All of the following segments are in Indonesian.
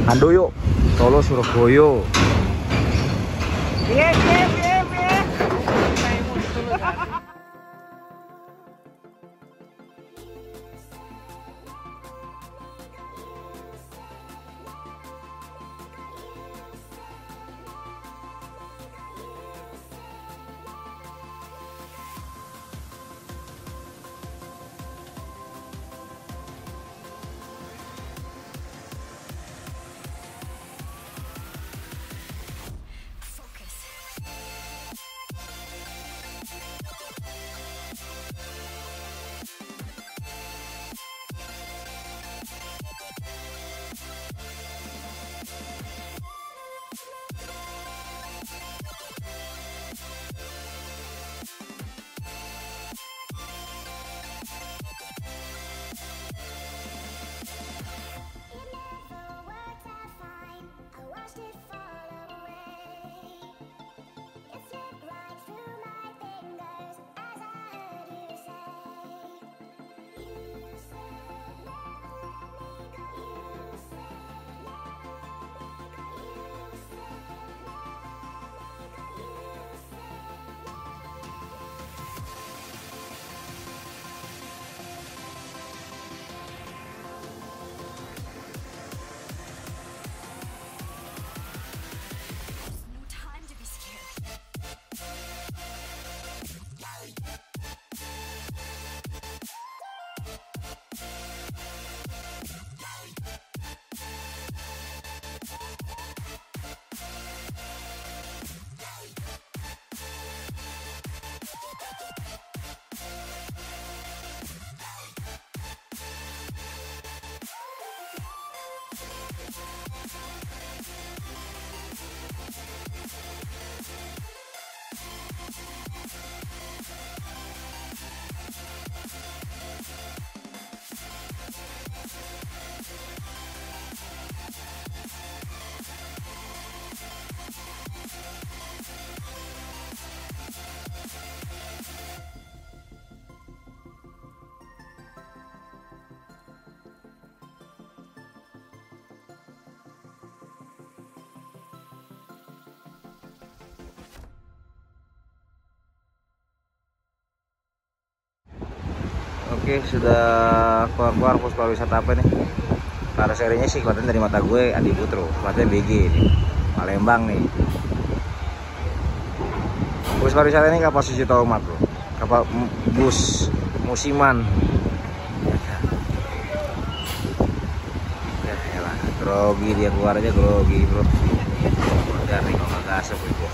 Handoyo, Solo Surabaya. Iya. Oke, sudah keluar puspa wisata apa nih? Para serinya sih kelihatan dari mata gue Adi Putro, kelihatan BG nih, Palembang nih. Bus pariwisata ini kapal Suci Tomat bro, kapal bus musiman. Ya elah, grogi dia keluar aja grogi bro. Dari kalau nggak asap itu.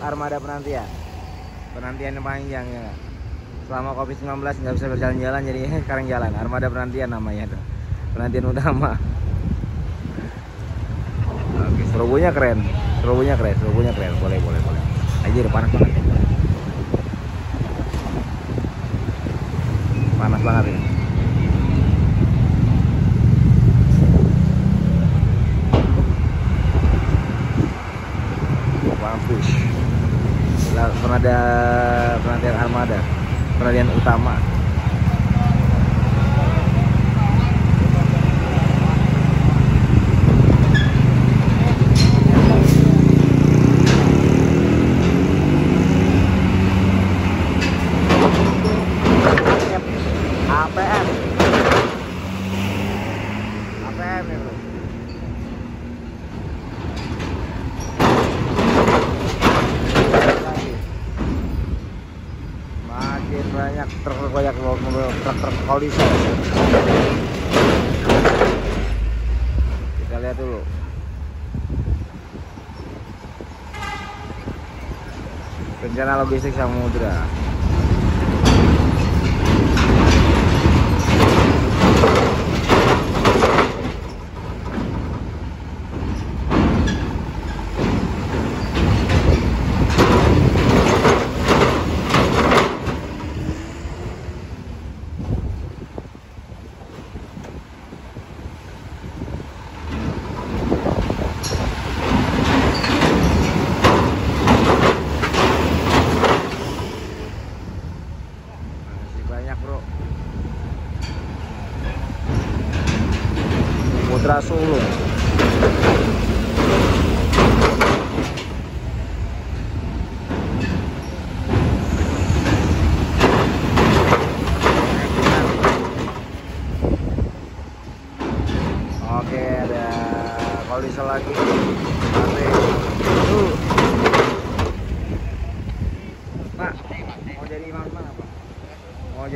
Armada penantian yang panjang ya. Selama COVID-19 nggak bisa berjalan-jalan, jadi sekarang jalan. Armada penantian namanya tuh, penantian utama. Oke, serbunya keren, boleh. Anjir panas banget ini. Mampus. Penantian armada, penantian utama. APM nih bro. Makin banyak truk polisi. Kita lihat dulu. Rencana logistik Samudra.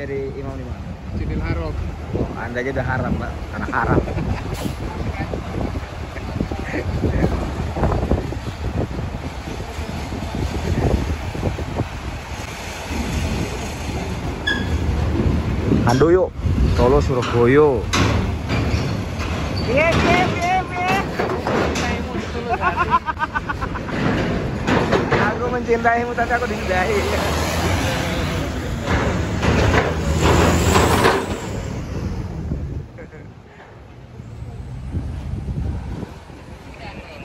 jadi imam di mana? Masjidil Haram. Oh, Anda aja udah haram, Pak. Anak haram. Handoyo, Solo, Surabaya. Piye. Aku mencintaimu tapi aku dicintai.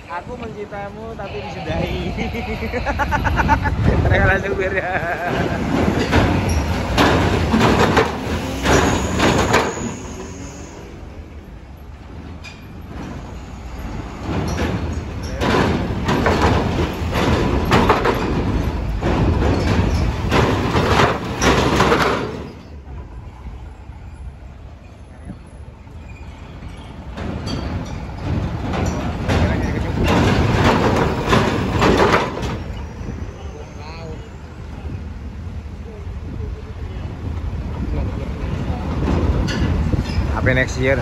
Aku mencintaimu tapi disudahi. Mereka langsung ya. Happy next year.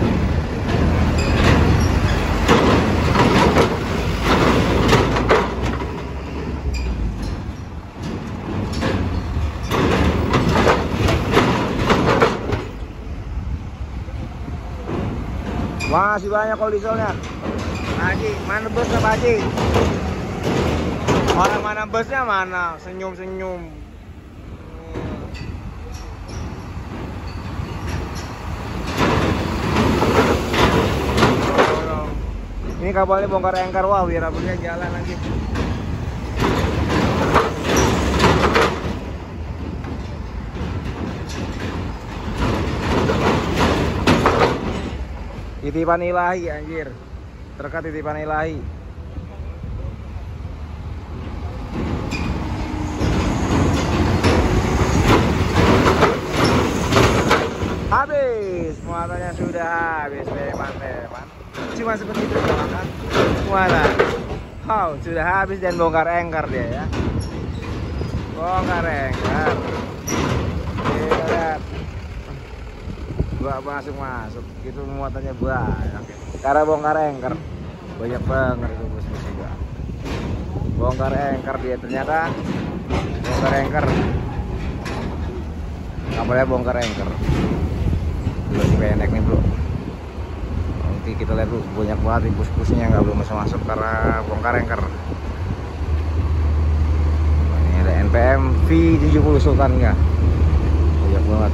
Masih banyak koldisolnya. Haji, mana busnya Pak Haji? Orang mana busnya mana? Senyum-senyum. Ini kapalnya bongkar engkar, wah wirabelnya jalan lagi. Titipan ilahi anjir. Terkat titipan ilahi. Habis, muatannya sudah habis teman. Cuma seperti itu kan. Muatan. Sudah habis dan bongkar engkar dia ya. Bongkar engkar. Lihat. Gua masuk. Gitu muatannya banyak. Karena bongkar engkar. Banyak banget itu bos-bos juga. Bongkar engkar dia ternyata. Bongkar engkar. Kapalnya bongkar engkar. Masih pendek nih bro. Nanti kita lihat dulu, banyak banget bus-busnya nggak belum bisa masuk karena bongkar engkar. Ini ada NPM V70 Sultan nggak? Banyak banget.